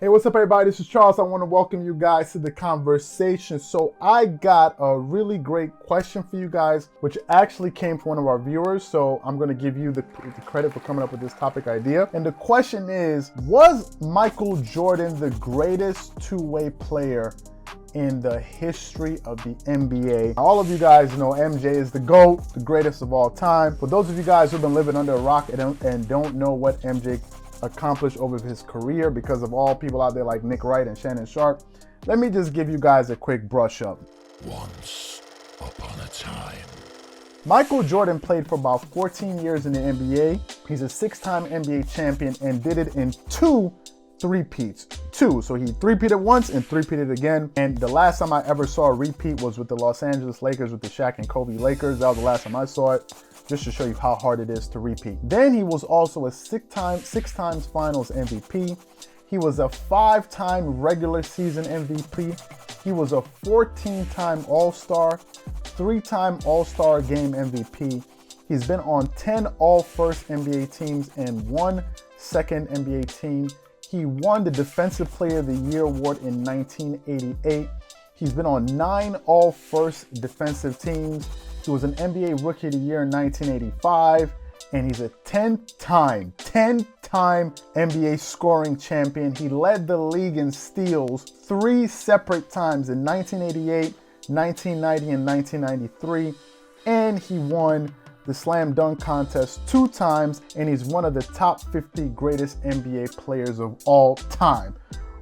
Hey, what's up everybody? This is Charles. I want to welcome you guys to the conversation. So I got a really great question for you guys, which actually came from one of our viewers. So I'm going to give you the credit for coming up with this topic idea. And the question is, was Michael Jordan the greatest two-way player in the history of the NBA? All of you guys know MJ is the GOAT, the greatest of all time. For those of you guys who've been living under a rock and don't know what MJ accomplished over his career because of all people out there like Nick Wright and Shannon Sharp, let me just give you guys a quick brush up. Once upon a time, Michael Jordan played for about 14 years in the NBA. He's a 6-time NBA champion and did it in 2 three-peats. So he three-peated once and three-peated again. And the last time I ever saw a repeat was with the Los Angeles Lakers with the Shaq and Kobe Lakers. That was the last time I saw it, just to show you how hard it is to repeat. Then he was also a six times finals MVP. He was a 5-time regular season MVP. He was a 14-time All-Star, 3-time All-Star Game MVP. He's been on 10 All-First NBA teams and 1 Second NBA team. He won the Defensive Player of the Year award in 1988. He's been on 9 All-First defensive teams. He was an NBA Rookie of the Year in 1985, and he's a 10-time NBA scoring champion. He led the league in steals 3 separate times in 1988, 1990, and 1993, and he won the slam dunk contest 2 times, and he's one of the top 50 greatest NBA players of all time.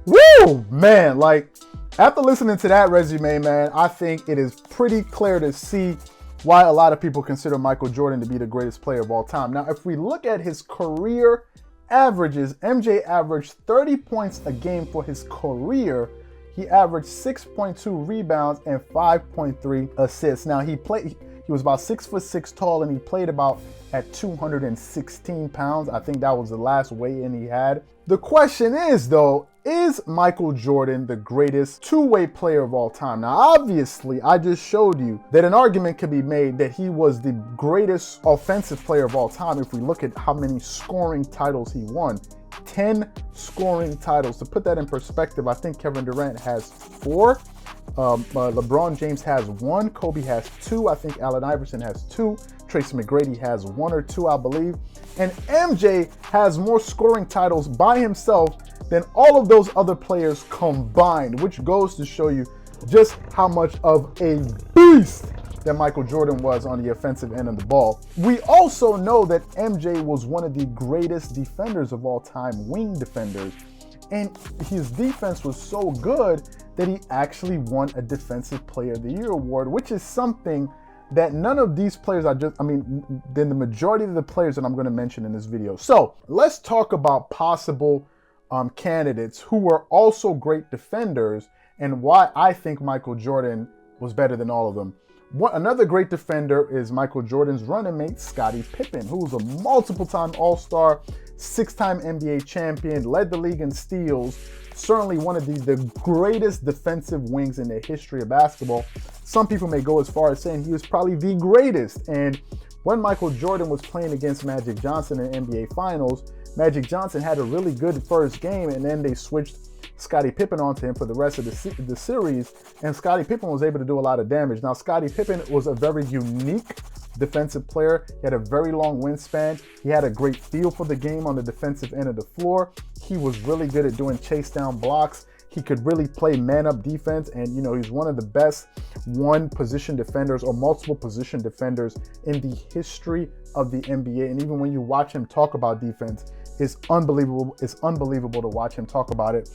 Woo, man, like after listening to that resume, man, I think it is pretty clear to see why a lot of people consider Michael Jordan to be the greatest player of all time. Now, if we look at his career averages, MJ averaged 30 points a game for his career. He averaged 6.2 rebounds and 5.3 assists. Now, he was about 6'6" tall, and he played about at 216 pounds. I think that was the last weigh-in he had. The question is, though, is Michael Jordan the greatest two-way player of all time? Now, obviously, I just showed you that an argument could be made that he was the greatest offensive player of all time if we look at how many scoring titles he won. 10 scoring titles. To put that in perspective, I think Kevin Durant has 4. LeBron James has 1. Kobe has 2. I think Allen Iverson has 2. Tracy McGrady has 1 or 2, I believe. And MJ has more scoring titles by himself than all of those other players combined, which goes to show you just how much of a beast that Michael Jordan was on the offensive end of the ball. We also know that MJ was one of the greatest defenders of all time, wing defenders. And his defense was so good that he actually won a Defensive Player of the Year award, which is something that none of these players than the majority of the players that I'm going to mention in this video. So let's talk about possible candidates who were also great defenders and why I think Michael Jordan was better than all of them. Another great defender is Michael Jordan's running mate, Scottie Pippen, who was a multiple-time All-Star, 6-time NBA champion, led the league in steals, certainly one of the greatest defensive wings in the history of basketball. Some people may go as far as saying he was probably the greatest. And when Michael Jordan was playing against Magic Johnson in NBA Finals, Magic Johnson had a really good first game, and then they switched Scottie Pippen onto him for the rest of the series, and Scottie Pippen was able to do a lot of damage. Now, Scottie Pippen was a very unique defensive player. He had a very long wingspan. He had a great feel for the game on the defensive end of the floor. He was really good at doing chase down blocks. He could really play man-up defense, and he's one of the best one-position defenders or multiple position defenders in the history of the NBA. And even when you watch him talk about defense, it's unbelievable. It's unbelievable to watch him talk about it.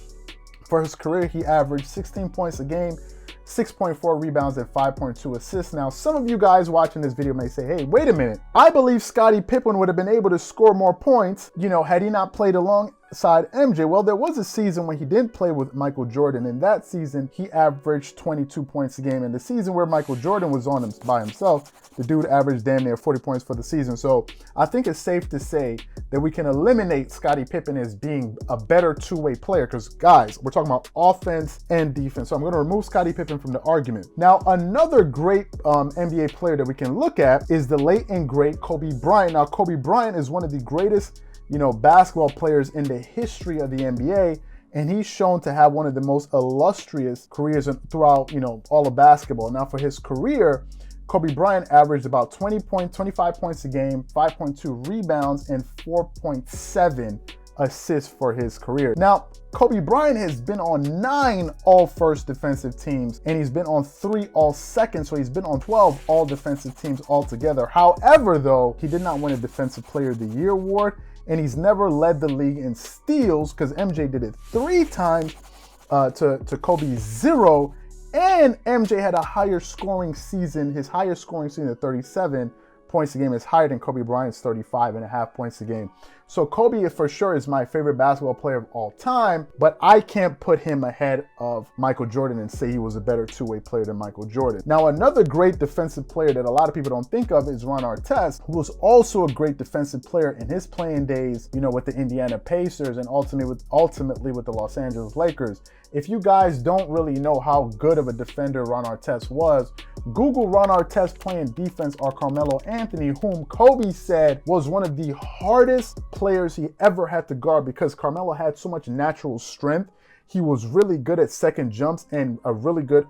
For his career, he averaged 16 points a game, 6.4 rebounds, and 5.2 assists. Now, some of you guys watching this video may say, hey, wait a minute. I believe Scottie Pippen would have been able to score more points, had he not played alongside MJ. Well, there was a season when he didn't play with Michael Jordan. In that season, he averaged 22 points a game. In the season where Michael Jordan was on him by himself, the dude averaged damn near 40 points for the season. So I think it's safe to say that we can eliminate Scottie Pippen as being a better two-way player, because guys, we're talking about offense and defense. So I'm going to remove Scottie Pippen from the argument. Now, another great NBA player that we can look at is the late and great Kobe Bryant. Now, Kobe Bryant is one of the greatest, basketball players in the history of the NBA. and he's shown to have one of the most illustrious careers throughout, all of basketball. Now, for his career, Kobe Bryant averaged about 25 points a game, 5.2 rebounds, and 4.7 assists for his career. Now, Kobe Bryant has been on 9 all-first defensive teams, and he's been on 3 all-second, so he's been on 12 all-defensive teams altogether. However, though, he did not win a Defensive Player of the Year award, and he's never led the league in steals, because MJ did it 3 times to Kobe's 0, and MJ had a higher scoring season. His highest scoring season at 37 points a game is higher than Kobe Bryant's 35.5 points a game. So Kobe for sure is my favorite basketball player of all time, but I can't put him ahead of Michael Jordan and say he was a better two-way player than Michael Jordan. Now, another great defensive player that a lot of people don't think of is Ron Artest, who was also a great defensive player in his playing days, with the Indiana Pacers and ultimately with the Los Angeles Lakers. If you guys don't really know how good of a defender Ron Artest was, Google Ron Artest playing defense or Carmelo Anthony, whom Kobe said was one of the hardest players he ever had to guard because Carmelo had so much natural strength. He was really good at second jumps and a really good,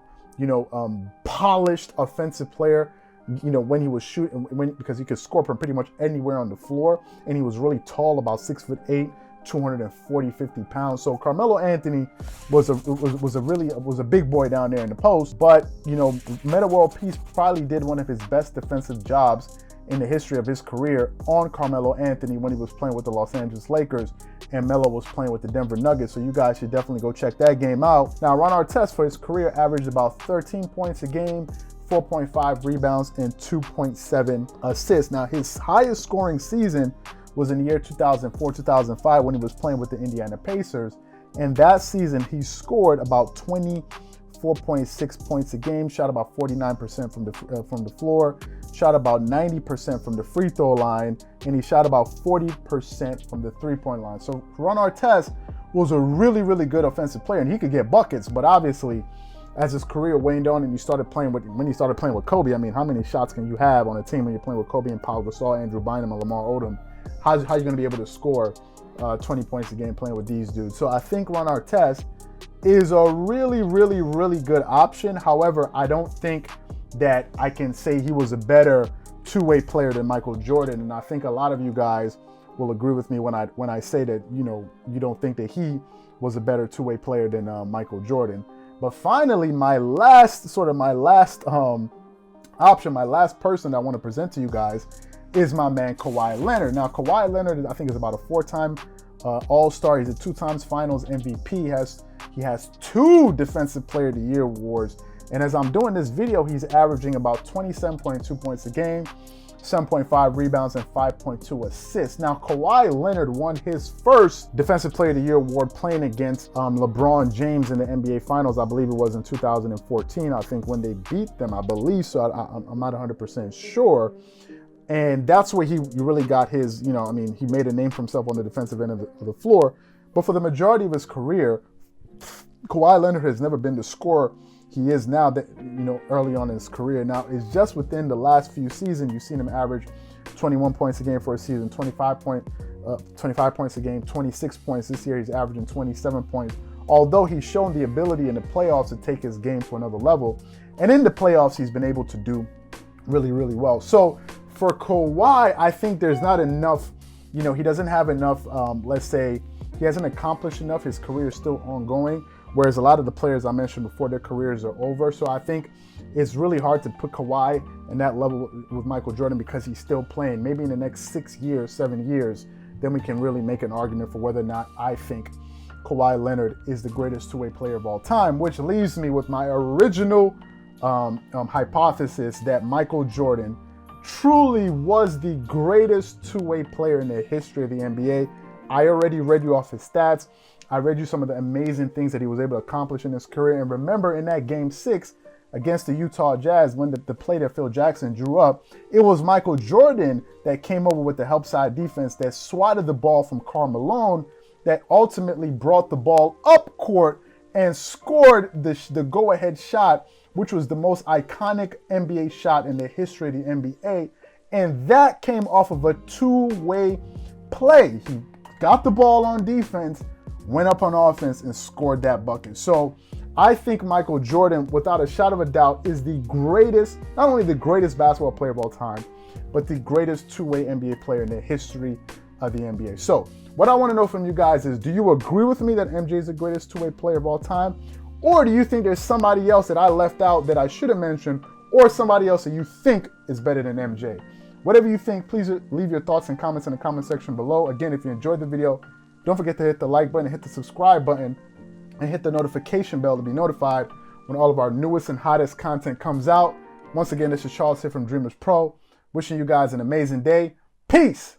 polished offensive player, when he was shooting, because he could score from pretty much anywhere on the floor, and he was really tall, about 6'8", 250 pounds. So Carmelo Anthony was a big boy down there in the post. But Metta World Peace probably did one of his best defensive jobs in the history of his career on Carmelo Anthony when he was playing with the Los Angeles Lakers and Melo was playing with the Denver Nuggets. So you guys should definitely go check that game out. Now, Ron Artest for his career averaged about 13 points a game, 4.5 rebounds, and 2.7 assists. Now, his highest scoring season was in the year 2004-2005 when he was playing with the Indiana Pacers. And that season, he scored about 24.6 points a game, shot about 49% from the floor, shot about 90% from the free throw line, and he shot about 40% from the three-point line. So Ron Artest was a really, really good offensive player, and he could get buckets. But obviously, as his career waned on and when he started playing with Kobe, I mean, how many shots can you have on a team when you're playing with Kobe and Paul Gasol, Andrew Bynum, and Lamar Odom? How are you going to be able to score 20 points a game playing with these dudes? So I think Ron Artest is a really, really, really good option. However, I don't think that I can say he was a better two-way player than Michael Jordan. And I think a lot of you guys will agree with me when I say that, you don't think that he was a better two-way player than Michael Jordan. But finally, my last option, my last person I want to present to you guys is my man Kawhi Leonard. Now, Kawhi Leonard, I think, is about a 4-time All-Star. He's a 2-time Finals MVP. He has 2 Defensive Player of the Year awards. And as I'm doing this video, he's averaging about 27.2 points a game, 7.5 rebounds, and 5.2 assists. Now, Kawhi Leonard won his first Defensive Player of the Year award playing against LeBron James in the NBA Finals. I believe it was in 2014, I think, when they beat them, I believe. So I'm not 100% sure. And that's where he really got his, he made a name for himself on the defensive end of the floor. But for the majority of his career, Kawhi Leonard has never been the scorer he is now, that early on in his career. Now, it's just within the last few seasons, you've seen him average 21 points a game for a season, 25 points a game, 26 points. This year, he's averaging 27 points. Although he's shown the ability in the playoffs to take his game to another level. And in the playoffs, he's been able to do really, really well. So for Kawhi, I think there's not enough, he doesn't have enough, let's say, he hasn't accomplished enough. His career is still ongoing, whereas a lot of the players I mentioned before, their careers are over. So I think it's really hard to put Kawhi in that level with Michael Jordan because he's still playing. Maybe in the next 6 years, 7 years, then we can really make an argument for whether or not I think Kawhi Leonard is the greatest two-way player of all time, which leaves me with my original hypothesis that Michael Jordan truly was the greatest two-way player in the history of the NBA. I already read you off his stats. I read you some of the amazing things that he was able to accomplish in his career. And remember, in that Game 6 against the Utah Jazz, when the play that Phil Jackson drew up, it was Michael Jordan that came over with the help side defense that swatted the ball from Karl Malone, that ultimately brought the ball up court and scored the go-ahead shot, which was the most iconic NBA shot in the history of the NBA. And that came off of a two-way play. He got the ball on defense, went up on offense and scored that bucket. So I think Michael Jordan, without a shadow of a doubt, is the greatest, not only the greatest basketball player of all time, but the greatest two-way NBA player in the history of the NBA. So what I want to know from you guys is, do you agree with me that MJ is the greatest two-way player of all time? Or do you think there's somebody else that I left out that I should have mentioned, or somebody else that you think is better than MJ? Whatever you think, please leave your thoughts and comments in the comment section below. Again, if you enjoyed the video, don't forget to hit the like button, hit the subscribe button, and hit the notification bell to be notified when all of our newest and hottest content comes out. Once again, this is Charles here from Dreamers Pro, wishing you guys an amazing day. Peace!